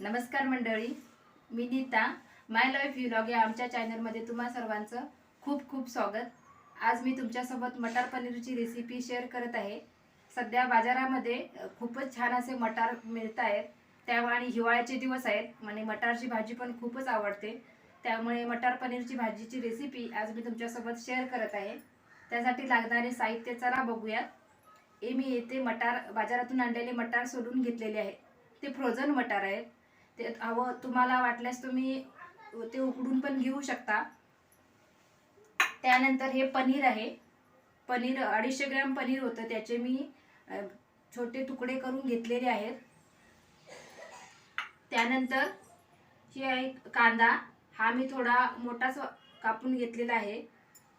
नमस्कार मंडळी, मी नीता. माय life vlog या आमच्या चॅनलमध्ये तुम्हा सर्वांचं खूप खूप स्वागत. आज मी तुमच्यासोबत मटार पनीरची रेसिपी शेअर करत आहे. सध्या बाजारामध्ये खूपच छान असे मटार मिळत आहेत. त्यामुळे हिवाळ्याचे दिवस आहेत आणि मटारची भाजी पण खूपच आवडते. त्यामुळे मटार पनीरची भाजीची रेसिपी आज मी तुमच्यासोबत शेअर करत आहे. त्यासाठी लागणारे साहित्य चला बघूयात. मी येथे मटार बाजारातून आणलेले मटार सोलून घेतलेले आहे. ते फ्रोझन मटार आहेत. ते हवं तुम्हाला वाटल्यास तुम्ही ते उकडून पण घेऊ शकता. त्यानंतर हे पनीर आहे. पनीर 250 ग्रॅम पनीर होतं, त्याचे मी छोटे तुकडे करून घेतलेले आहेत. त्यानंतर हे आहे कांदा, हा मी थोडा मोठाच कापून घेतलेला आहे.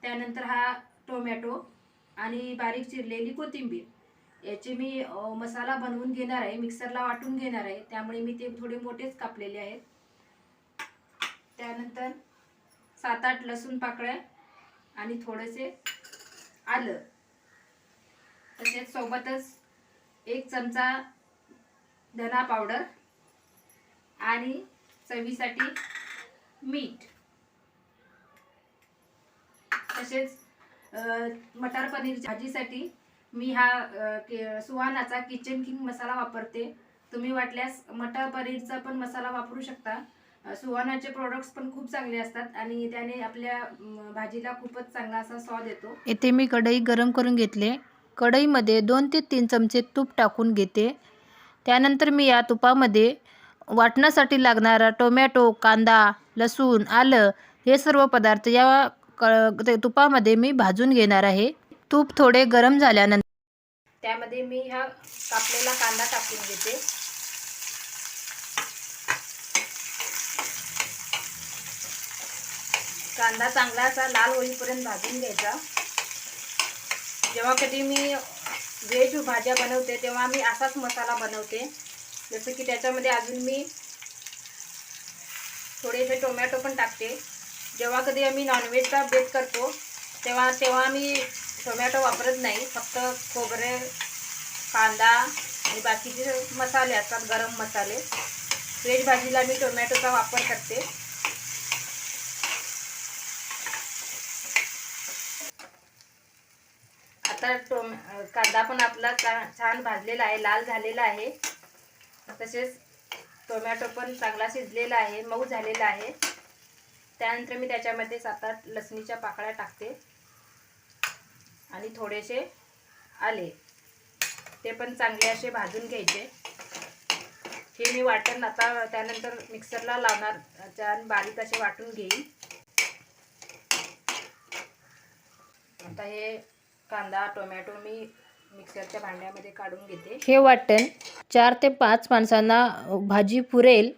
त्यानंतर हा टोमॅटो आणि बारीक चिरलेली कोथिंबीर. याचे मी मसाला बनवून घेणार आहे, मिक्सरला वाटून घेणार आहे. त्यामुळे मी ते थोडे मोठेच कापलेले आहेत. त्यानंतर 7-8 लसूण पाकळ्या आणि थोडेसे आलं. तसेच सोबतच 1 चमचा धना पावडर आणि चवीसाठी मीठ. तसेच मटार पनीर भाजीसाठी मी हा सुहानाचा किचन किंग मसाला वापरते. तुम्ही वाटल्यास मटार पनीरचा पण मसाला वापरू शकता. सुहानाचे प्रोडक्ट्स पण खूप चांगले असतात आणि त्याने आपल्या भाजीला खूपच चांगला असा स्वाद येतो. येथे मी कढई गरम करून घेतले. कढईमध्ये 2 ते 3 चमचे तूप टाकून घेते. त्यानंतर मी या तुपामध्ये वाटण्यासाठी लागणारा टोमॅटो, कांदा, लसूण, आलं हे सर्व पदार्थ या तुपामध्ये मी भाजून घेणार आहे. तूप थोडे गरम झाल्यानंतर त्यामध्ये मी हा कापलेला कांदा टाकून घेते. कांदा चांगला असा लाल होईपर्यंत भाजून घ्यायचा. जेव्हा कधी मी व्हेज भाज्या बनवते तेव्हा मी असाच मसाला बनवते. जसं की त्याच्यामध्ये अजून मी थोडेसे टोमॅटो पण टाकते. जेव्हा कधी आम्ही नॉनव्हेजचा बेत करतो तेव्हा मी टोमॅटो वापरत नाही. फक्त खोबरे, कांदा आणि बाकीचे मसाले असतात, गरम मसाले. व्हेज भाजीला मी टोमॅटोचा वापर करते. आता कांदा पण आपला छान भाजलेला आहे, लाल झालेला आहे. तसेच टोमॅटो पण चांगला शिजलेला आहे, मऊ झालेला आहे. त्यानंतर मी त्याच्यामध्ये 7-8 लसणीच्या पाकळ्या टाकते आणि थोडेसे आले. ते पण चांगले असे भाजून घ्यायचे. हे मी वाटण आता त्यानंतर मिक्सरला लावणार, छान बारीक असे वाटून घेईन. आता हे कांदा टोमॅटो मी मिक्सरच्या भांड्यामध्ये काढून घेते. हे वाटण 4 ते 5 माणसांना भाजी पुरेल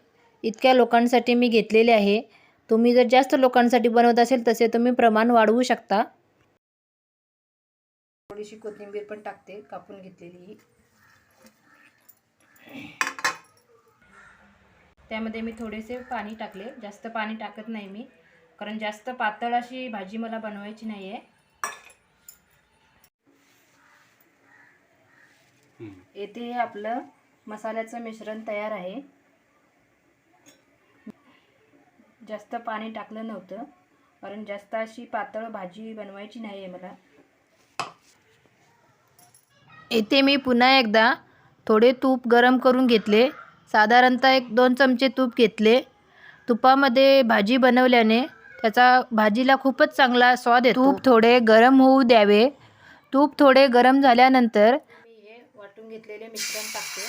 इतक्या लोकांसाठी मी घेतलेले आहे. तुम्ही जर जास्त लोकांसाठी बनवत असेल तसे तुम्ही प्रमाण वाढवू शकता. थोडीशी कोथिंबीर पण टाकते, कापून घेतलेली. त्यामध्ये मी थोडेसे पाणी टाकले, जास्त पाणी टाकत नाही मी, कारण जास्त पातळ अशी भाजी मला बनवायची नाही आहे. येथे आपलं मसाल्याचं मिश्रण तयार आहे. जास्त पाणी टाकलं नव्हतं कारण जास्त अशी पातळ भाजी बनवायची नाही आहे मला. येथे मी पुन्हा एकदा थोडे तूप गरम करून घेतले. साधारणतः 1-2 चमचे तूप घेतले. तुपामध्ये भाजी बनवल्याने त्याचा भाजीला खूपच चांगला स्वाद येतो. तूप थोडे गरम होऊ द्यावे. तूप थोडे गरम झाल्यानंतर मी हे वाटून घेतलेले मिश्रण टाकते.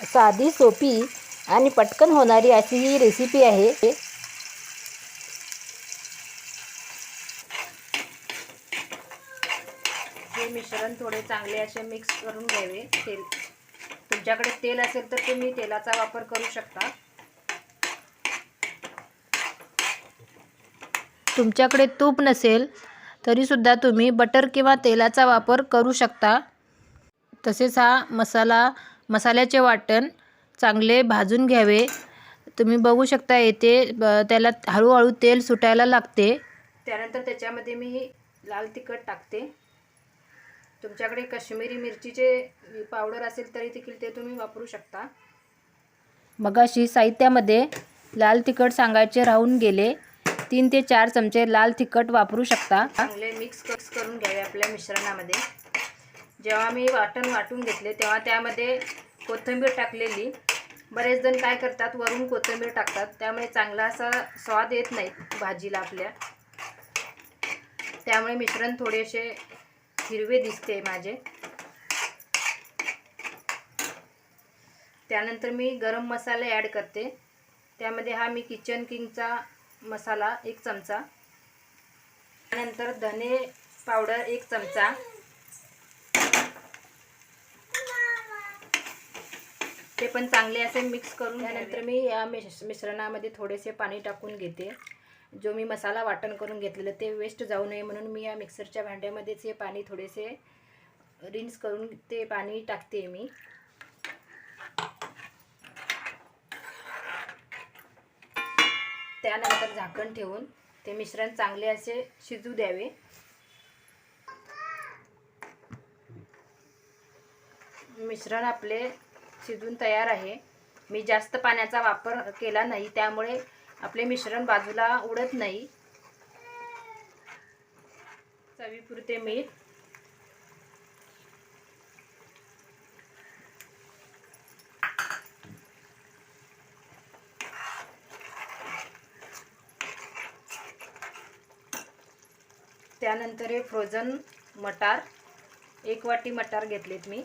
साधी, सोपी आणि पटकन होणारी अशी ही रेसिपी आहे. हे मिश्रण थोडे चांगले असे मिक्स करून घ्यावे. तुमच्याकडे तेल असेल तर तुम्ही तेलाचा वापर करू शकता. तुमच्याकडे तूप नसेल तरीसुद्धा तुम्ही बटर किंवा तेलाचा वापर करू शकता. तसेच हा मसाल्याचे वाटण चांगले भाजून घ्यावे. तुम्ही बघू शकता येथे त्याला हळूहळू तेल सुटायला लागते. त्यानंतर त्याच्यामध्ये मी लाल तिखट टाकते. तुमच्याकडे काश्मीरी मिरचीचे पावडर असेल तरी देखील ते तुम्ही वापरू शकता. मगाशी साहित्यामध्ये लाल तिखट सांगायचे राहून गेले. 3 ते 4 चमचे लाल तिखट वापरू शकता. चांगले मिक्स करून घ्यावे आपल्या मिश्रणामध्ये. जेव्हा मी वाटून घेतले तेव्हा त्यामध्ये कोथिंबीर टाकलेली. बरेच जण काय करतात, वरून कोथिंबीर टाकतात, त्यामुळे चांगला असा स्वाद येत नाही भाजीला आपल्या. त्यामुळे मिश्रण थोडेसे हिरवे दिसते माझे. त्यानंतर मी गरम मसाले ॲड करते. त्यामध्ये हा मी किचन किंगचा मसाला 1 चमचा, त्यानंतर धने पावडर 1 चमचा, ते पण चांगले असे मिक्स करून. त्यानंतर मी या मिश्रणामध्ये थोडेसे पाणी टाकून घेते. जो मी मसाला वाटण करून घेतलेलं ते वेस्ट जाऊ नये म्हणून मी या मिक्सरच्या भांड्यामध्येच हे पाणी थोडेसे रिन्स करून ते पाणी टाकते मी. त्यानंतर झाकण ठेवून ते मिश्रण चांगले असे शिजू द्यावे. मिश्रण आपले शिजून तयार आहे. मी जास्त पाण्याचा वापर केला नाही, त्यामुळे आपले मिश्रण बाजूला उडत नाही. चवीपुरते मीठ, त्यानंतर हे फ्रोझन मटार 1 वाटी मटार घेतलेत मी.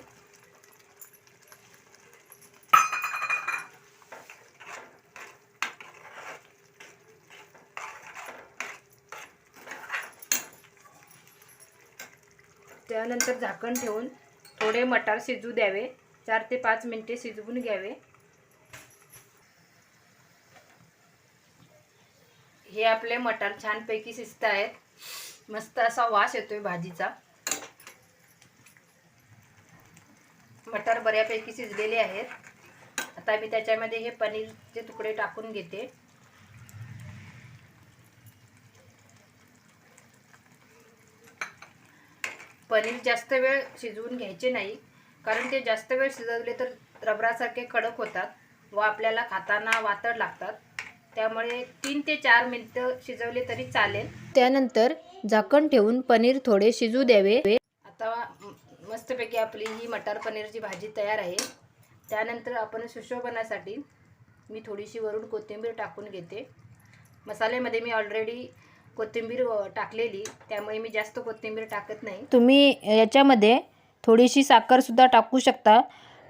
त्यानंतर झाकण ठेवून थोडे मटार शिजू द्यावे. 4 ते 5 मिनिटे शिजवून घ्यावे. हे आपले मटार छानपैकी शिजत आहेत. मस्त असा वास येतोय भाजीचा. मटार बऱ्यापैकी शिजलेले आहेत. आता मी त्याच्यामध्ये हे पनीरचे तुकडे टाकून घेते. पनीर जास्त वेळ शिजवून घ्यायचे नाही, कारण ते जास्त वेळ शिजवले तर रबरासारखे कडक होतात व आपल्याला खाताना वातड लागतात. त्यामुळे 3 ते 4 मिनिटं शिजवले तरी चालेल. त्यानंतर झाकण ठेवून पनीर थोडे शिजू द्यावे. आता मस्तपैकी आपली ही मटार पनीरची भाजी तयार आहे. त्यानंतर आपण सुशोभनासाठी मी थोडीशी वरून कोथिंबीर टाकून घेते. मसाल्यामध्ये मी ऑलरेडी कोथिंबीर टाकलेली, त्यामुळे मी जास्त कोथिंबीर टाकत नाही. तुम्ही याच्यामध्ये थोडीशी साखरसुद्धा टाकू शकता,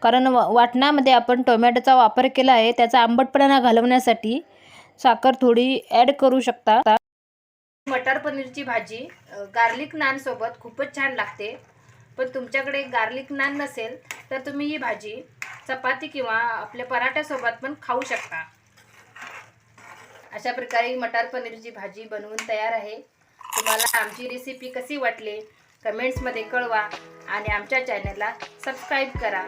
कारण वाटणामध्ये आपण टोमॅटोचा वापर केला आहे. त्याचा आंबटपणा घालवण्यासाठी साखर थोडी ॲड करू शकता. मटार पनीरची भाजी गार्लिक नान सोबत खूपच छान लागते. पण तुमच्याकडे गार्लिक नान नसेल तर तुम्ही ही भाजी चपाती किंवा आपल्या पराठ्यासोबत पण खाऊ शकता. अशा प्रकारे मटार पनीरची भाजी बनवून तयार आहे. तुम्हाला आमची रेसिपी कशी वाटली कमेंट्समध्ये कळवा आणि आमच्या चॅनलला सबस्क्राईब करा.